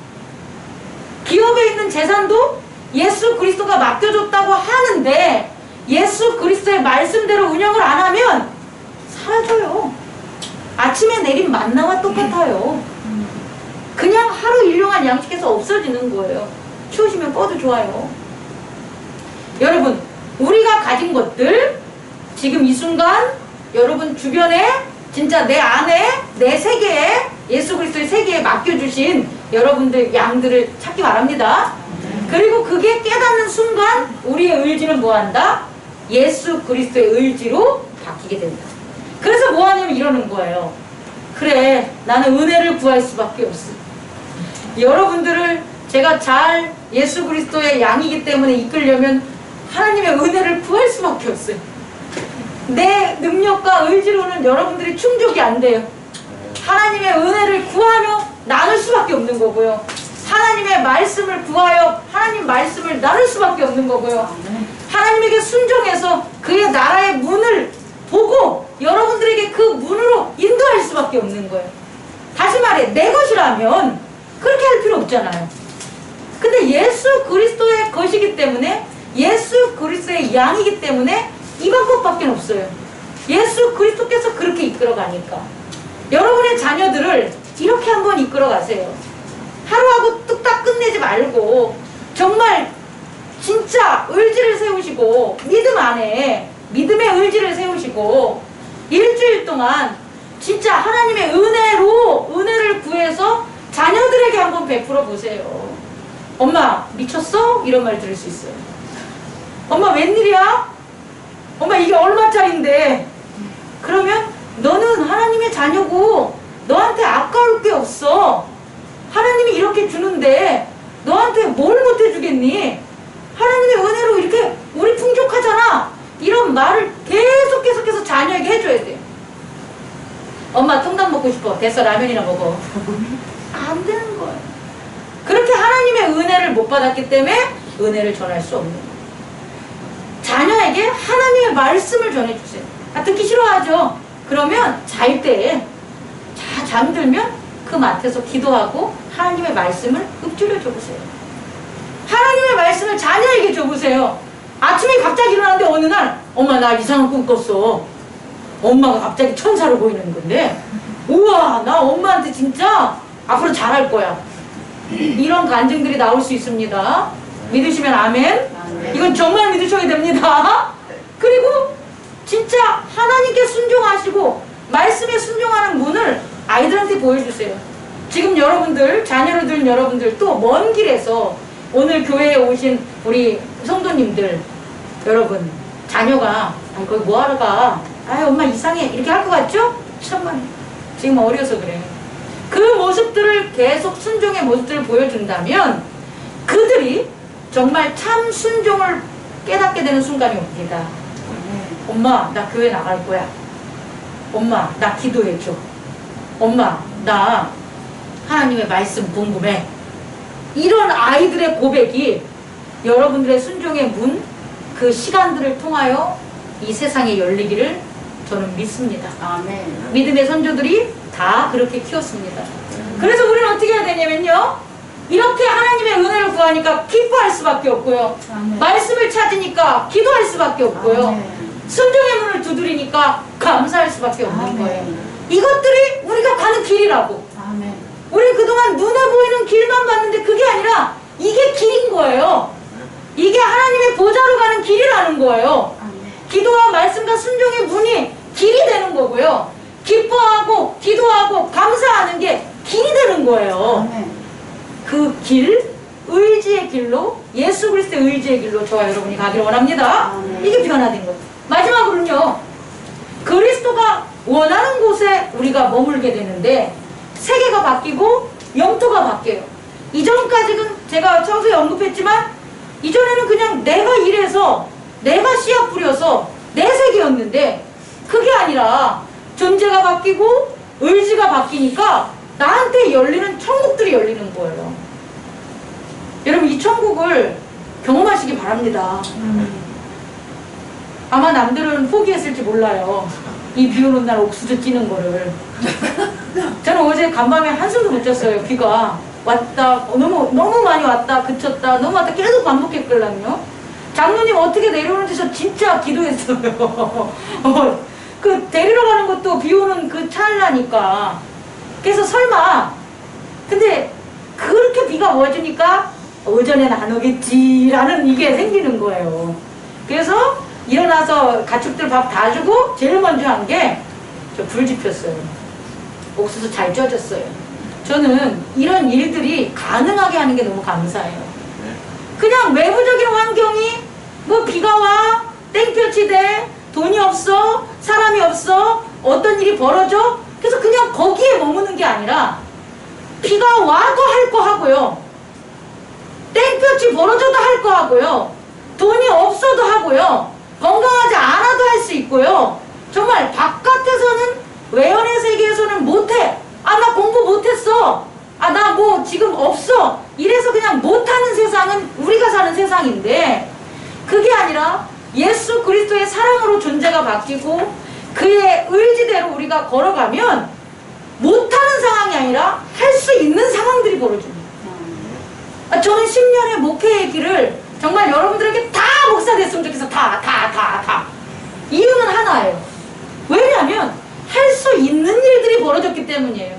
기업에 있는 재산도 예수 그리스도가 맡겨줬다고 하는데 예수 그리스도의 말씀대로 운영을 안 하면 사라져요. 아침에 내린 만나와 똑같아요. 그냥 하루 일용할 양식에서 없어지는 거예요. 추우시면 뻗어 좋아요. 여러분, 우리가 가진 것들, 지금 이 순간 여러분 주변에, 진짜 내 안에, 내 세계에, 예수 그리스도의 세계에 맡겨주신 여러분들 양들을 찾기 바랍니다. 그리고 그게 깨닫는 순간 우리의 의지는 뭐한다? 예수 그리스도의 의지로 바뀌게 된다. 그래서 뭐하냐면 이러는 거예요. 그래, 나는 은혜를 구할 수밖에 없어. 여러분들을 제가 잘 예수 그리스도의 양이기 때문에 이끌려면 하나님의 은혜를 구할 수밖에 없어요. 내 능력과 의지로는 여러분들이 충족이 안 돼요. 하나님의 은혜를 구하며 나눌 수밖에 없는 거고요. 하나님의 말씀을 구하여 하나님 말씀을 나눌 수밖에 없는 거고요. 하나님에게 순종해서 그의 나라의 문을 보고 여러분들에게 그 문으로 인도할 수밖에 없는 거예요. 다시 말해, 내 것이라면 그렇게 할 필요 없잖아요. 근데 예수 그리스도의 것이기 때문에, 예수 그리스도의 양이기 때문에 이 방법밖에 없어요. 예수 그리스도께서 그렇게 이끌어가니까. 여러분의 자녀들을 이렇게 한번 이끌어가세요. 하루하고 뚝딱 끝내지 말고 정말 진짜 의지를 세우시고 믿음 안에 믿음의 의지를 세우시고 일주일 동안 진짜 하나님의 은혜를 구해서 자녀들에게 한번 베풀어 보세요. 엄마 미쳤어? 이런 말 들을 수 있어요. 엄마 웬일이야? 엄마 이게 얼마짜린데? 그러면 너는 하나님의 자녀고 너한테 아까울 게 없어. 하나님이 이렇게 주는데 너한테 뭘 못해주겠니? 하나님의 은혜로 이렇게 우리 풍족하잖아. 이런 말을 계속해서 자녀에게 해줘야 돼요. 엄마 통닭 먹고 싶어. 됐어, 라면이나 먹어. 안 되는 거예요. 그렇게 하나님의 은혜를 못 받았기 때문에 은혜를 전할 수 없는 거예요. 자녀에게 하나님의 말씀을 전해주세요. 듣기 싫어하죠? 그러면 잘 때 잠들면 그 맡에서 기도하고 하나님의 말씀을 읊조려 줘보세요. 하나님의 말씀을 자녀에게 줘보세요. 아침에 갑자기 일어났는데 어느 날 엄마 나 이상한 꿈 꿨어. 엄마가 갑자기 천사로 보이는 건데 우와 나 엄마한테 진짜 앞으로 잘할 거야. 이런 간증들이 나올 수 있습니다. 믿으시면 아멘. 이건 정말 믿으셔야 됩니다. 그리고 진짜 하나님께 순종하시고 말씀에 순종하는 문을 아이들한테 보여주세요. 지금 여러분들 자녀를 둔 여러분들 또 먼 길에서 오늘 교회에 오신 우리 성도님들 여러분 자녀가 거기 뭐하러 가? 엄마 이상해 이렇게 할 것 같죠? 참만 지금 어려서 그래. 그 모습들을 계속 순종의 모습들을 보여준다면 그들이 정말 참 순종을 깨닫게 되는 순간이 옵니다. 엄마 나 교회 나갈 거야. 엄마 나 기도해줘. 엄마 나 하나님의 말씀 궁금해. 이런 아이들의 고백이 여러분들의 순종의 문, 그 시간들을 통하여 이 세상에 열리기를 저는 믿습니다. 아멘. 믿음의 선조들이 다 그렇게 키웠습니다. 그래서 우리는 어떻게 해야 되냐면요, 이렇게 하나님의 은혜를 구하니까 기뻐할 수밖에 없고요. 아멘. 말씀을 찾으니까 기도할 수밖에 없고요. 아멘. 순종의 문을 두드리니까 감사할 수밖에 없는 아멘. 거예요. 이것들이 우리가 가는 길이라고. 아멘. 우리 그동안 눈에 보이는 길만 봤는데 그게 아니라 이게 길인 거예요. 이게 하나님의 보좌로 가는 길이라는 거예요. 아멘. 기도와 말씀과 순종의 문이 길이 되는 거고요. 기뻐하고 기도하고 감사하는 게 길이 되는 거예요. 아멘. 그 길, 의지의 길로, 예수 그리스도의 의지의 길로 저와 여러분이 가기를 원합니다. 아멘. 이게 변화된 거예요. 마지막으로는요, 그리스도가 원하는 곳에 우리가 머물게 되는데 세계가 바뀌고 영토가 바뀌어요. 이전까지는 제가 처음에 언급했지만 이전에는 그냥 내가 일해서 내가 씨앗 뿌려서 내 세계였는데 그게 아니라 존재가 바뀌고 의지가 바뀌니까 나한테 열리는 천국들이 열리는 거예요. 여러분 이 천국을 경험하시기 바랍니다. 아마 남들은 포기했을지 몰라요. 이 비 오는 날 옥수수 찌는 거를. 저는 어제 간밤에 한숨도 못 잤어요. 비가 왔다 너무 많이 왔다 그쳤다 너무 왔다 계속 반복했거든요. 장로님 어떻게 내려오는지 저 진짜 기도했어요. 그 데리러 가는 것도 비 오는 그 찰나니까. 그래서 설마 근데 그렇게 비가 와주니까 오전엔 안 오겠지라는 이게 생기는 거예요. 그래서 일어나서 가축들 밥 다 주고 제일 먼저 한 게 저 불 지폈어요. 옥수수 잘 쪄졌어요. 저는 이런 일들이 가능하게 하는 게 너무 감사해요. 그냥 외부적인 환경이 뭐 비가 와, 땡볕이 돼, 돈이 없어, 사람이 없어, 어떤 일이 벌어져. 그래서 그냥 거기에 머무는 게 아니라 비가 와도 할 거 하고요, 땡볕이 벌어져도 할 거 하고요, 돈이 없어도 하고요, 건강하지 않아도 할 수 있고요. 정말 바깥에서는 외연의 세계에서는 못해. 나 공부 못했어. 나 뭐 지금 없어. 이래서 그냥 못하는 세상은 우리가 사는 세상인데 그게 아니라 예수 그리스도의 사랑으로 존재가 바뀌고 그의 의지대로 우리가 걸어가면 못하는 상황이 아니라 할 수 있는 상황들이 벌어집니다. 저는 10년의 목회의 길을 정말 여러분들에게 다 목사 됐으면 좋겠어. 다. 이유는 하나예요. 왜냐하면 할 수 있는 일들이 벌어졌기 때문이에요.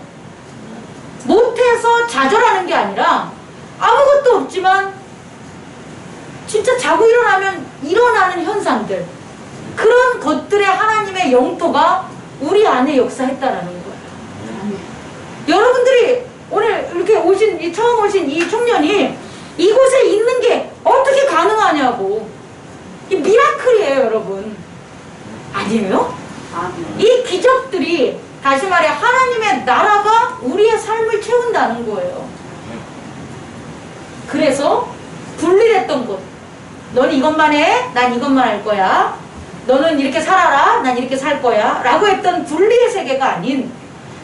못해서 좌절하는 게 아니라 아무것도 없지만 진짜 우상들, 그런 것들의 하나님의 영토가 우리 안에 역사했다라는 거예요. 여러분들이 오늘 이렇게 오신, 처음 오신 이 청년이 이곳에 있는 게 어떻게 가능하냐고. 이 미라클이에요, 여러분. 아니에요? 이 기적들이, 다시 말해 하나님의 나라가 우리의 삶을 채운다는 거예요. 그래서 분리됐던 것, 너는 이것만 해, 난 이것만 할 거야, 너는 이렇게 살아라, 난 이렇게 살 거야 라고 했던 분리의 세계가 아닌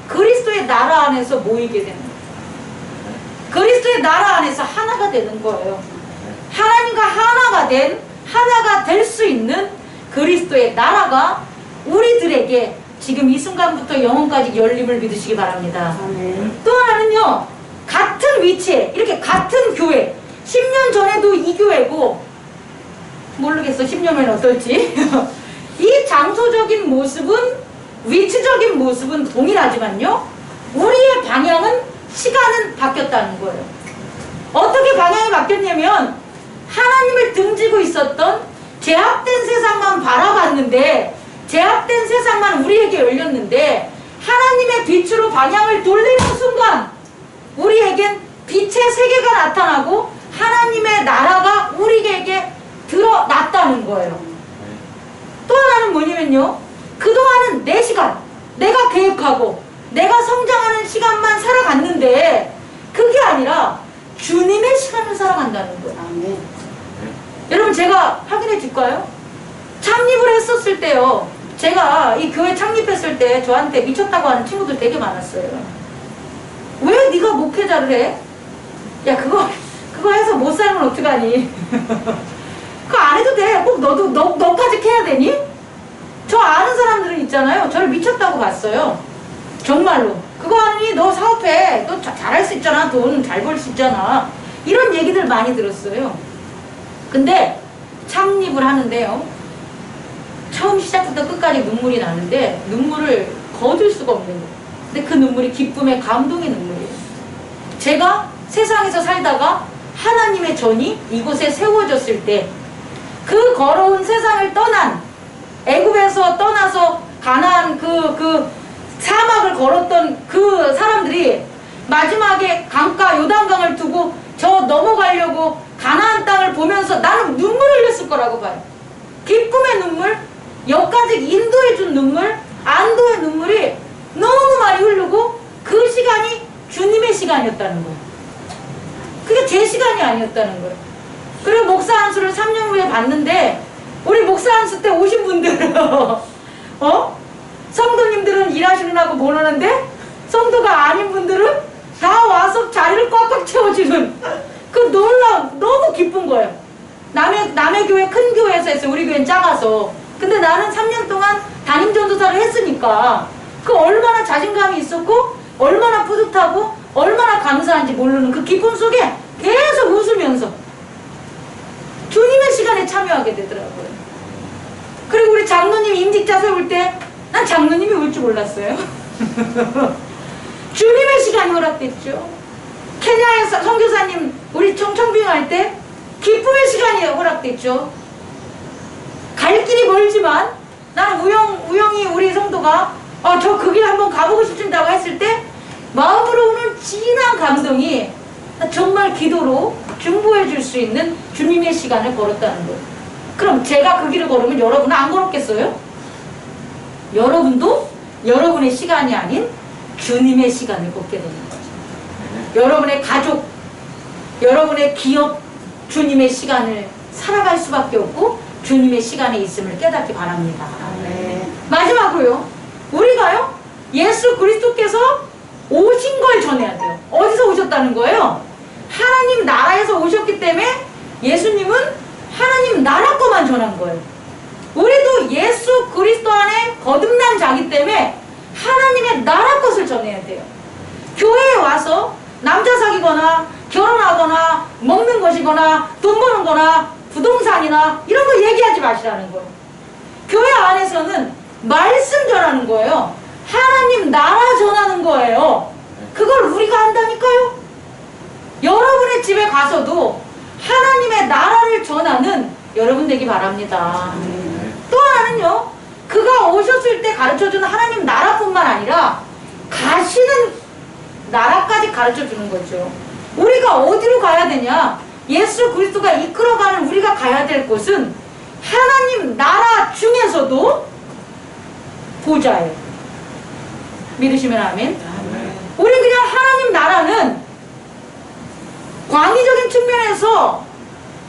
그리스도의 나라 안에서 모이게 되는 거예요. 그리스도의 나라 안에서 하나가 되는 거예요. 하나님과 하나가 될 수 있는 그리스도의 나라가 우리들에게 지금 이 순간부터 영원까지 열림을 믿으시기 바랍니다. 또 하나는요, 같은 위치에, 이렇게 같은 교회, 10년 전에도 이 교회고, 모르겠어 10년 후에는 어떨지. 이 장소적인 모습은, 위치적인 모습은 동일하지만요, 우리의 방향은, 시간은 바뀌었다는 거예요. 어떻게 방향이 바뀌었냐면, 하나님을 등지고 있었던 제압된 세상만 바라봤는데, 제압된 세상만 우리에게 열렸는데, 하나님의 빛으로 방향을 돌리는 순간 우리에겐 빛의 세계가 나타나고 하나님의 나라가 우리에게 드러났다는 거예요. 또 하나는 뭐냐면요, 그동안은 내 시간, 내가 계획하고 내가 성장하는 시간만 살아갔는데, 그게 아니라 주님의 시간을 살아간다는 거예요. 여러분, 제가 확인해 줄까요? 창립을 했었을 때요, 제가 이 교회 창립했을 때 저한테 미쳤다고 하는 친구들 되게 많았어요. 왜 네가 목회자를 해? 야, 그거 해서 못 살면 어떡하니? 그거 안 해도 돼. 꼭 너까지 해야 되니? 저 아는 사람들은 있잖아요, 저를 미쳤다고 봤어요. 정말로. 그거 하니 너 사업해, 너 잘할 수 있잖아, 돈 잘 벌 수 있잖아, 이런 얘기들 많이 들었어요. 근데 창립을 하는데요, 처음 시작부터 끝까지 눈물이 나는데 눈물을 거둘 수가 없는 거예요. 근데 그 눈물이 기쁨의 감동의 눈물이에요. 제가 세상에서 살다가 하나님의 전이 이곳에 세워졌을 때, 그 걸어온 세상을 떠난, 애굽에서 떠나서 가나안 그 사막을 걸었던 그 사람들이 마지막에 강가 요단강을 두고 저 넘어가려고 가나안 땅을 보면서 나는 눈물을 흘렸을 거라고 봐요. 기쁨의 눈물, 여기까지 인도해준 눈물, 안도의 눈물이 너무 많이 흐르고, 그 시간이 주님의 시간이었다는 거예요. 그게 제 시간이 아니었다는 거예요. 그리고 목사 안수를 3년 후에 봤는데, 우리 목사 안수 때 오신 분들은 성도님들은 일하시느라고 못 오는데, 성도가 아닌 분들은 다 와서 자리를 꽉꽉 채워주는 그 놀라운, 너무 기쁜 거예요. 남의 교회, 큰 교회에서 했어요. 우리 교회는 작아서. 근데 나는 3년 동안 담임 전도사를 했으니까 그 얼마나 자신감이 있었고, 얼마나 뿌듯하고, 얼마나 감사한지 모르는 그 기쁨 속에 계속 웃으면서 주님의 시간에 참여하게 되더라고요. 그리고 우리 장로님 임직자 세울 때 난 장로님이 올 줄 몰랐어요. 주님의 시간이 허락됐죠. 케냐의 선교사님 우리 청빙할 때 기쁨의 시간이 허락됐죠. 갈 길이 멀지만 나는 우영이 우리 성도가 저 그 길 한번 가보고 싶다고 했을 때 마음으로 오는 진한 감동이 정말 기도로 중보해 줄 수 있는 주님의 시간을 걸었다는 거예요. 그럼 제가 그 길을 걸으면 여러분은 안 걸었겠어요? 여러분도 여러분의 시간이 아닌 주님의 시간을 걷게 되는 거죠. 여러분의 가족, 여러분의 기업, 주님의 시간을 살아갈 수밖에 없고 주님의 시간에 있음을 깨닫기 바랍니다. 마지막으로요, 우리가요, 예수 그리스도께서 오신 걸 전해야 돼요. 어디서 오셨다는 거예요? 하나님 나라에서 오셨기 때문에 예수님은 하나님 나라 거만 전한 거예요. 우리도 예수 그리스도 안에 거듭난 자기 때문에 하나님의 나라 것을 전해야 돼요. 교회에 와서 남자 사귀거나 결혼하거나 먹는 것이거나 돈 버는 거나 부동산이나 이런 거 얘기하지 마시라는 거예요. 교회 안에서는 말씀 전하는 거예요. 하나님 나라 전하는 거예요. 그걸 우리가 한다니까요. 여러분의 집에 가서도 하나님의 나라를 전하는 여러분 되기 바랍니다. 또 하나는요, 그가 오셨을 때 가르쳐주는 하나님 나라뿐만 아니라 가시는 나라까지 가르쳐주는 거죠. 우리가 어디로 가야 되냐? 예수 그리스도가 이끌어가는 우리가 가야 될 곳은 하나님 나라 중에서도 보좌예요. 믿으시면 아멘. 우리 그냥 하나님 나라는 광의적인 측면에서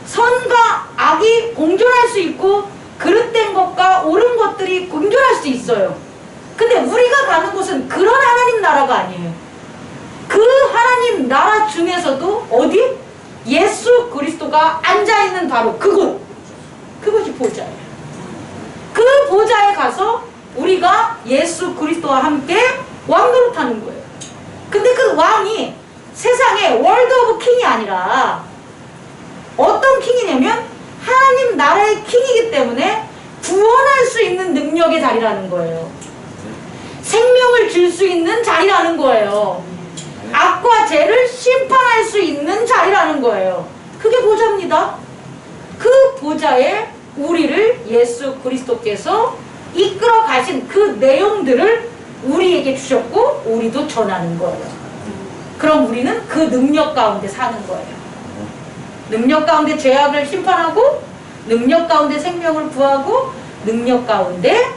선과 악이 공존할 수 있고 그릇된 것과 옳은 것들이 공존할 수 있어요. 근데 우리가 가는 곳은 그런 하나님 나라가 아니에요. 그 하나님 나라 중에서도 어디? 예수 그리스도가 앉아있는 바로 그곳. 그것이 보좌예요. 그 보좌에 가서 우리가 예수 그리스도와 함께 왕노릇하는 거예요. 근데 그 왕이 세상의 월드 오브 킹이 아니라 어떤 킹이냐면 하나님 나라의 킹이기 때문에 구원할 수 있는 능력의 자리라는 거예요. 생명을 줄 수 있는 자리라는 거예요. 악과 죄를 심판할 수 있는 자리라는 거예요. 그게 보좌입니다. 그 보좌에 우리를 예수 그리스도께서 이끌어 가신 그 내용들을 우리에게 주셨고 우리도 전하는 거예요. 그럼 우리는 그 능력 가운데 사는 거예요. 능력 가운데 죄악을 심판하고 능력 가운데 생명을 구하고 능력 가운데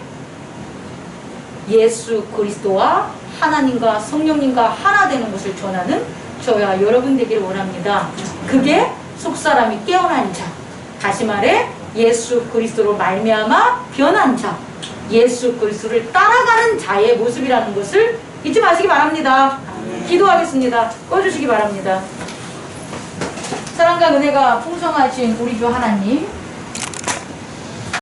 예수 그리스도와 하나님과 성령님과 하나 되는 것을 전하는 저와 여러분 되기를 원합니다. 그게 속사람이 깨어난 자, 다시 말해 예수 그리스도로 말미암아 변한 자, 예수 그리스도를 따라가는 자의 모습이라는 것을 잊지 마시기 바랍니다. 기도하겠습니다. 꺼주시기 바랍니다. 사랑과 은혜가 풍성하신 우리 주 하나님,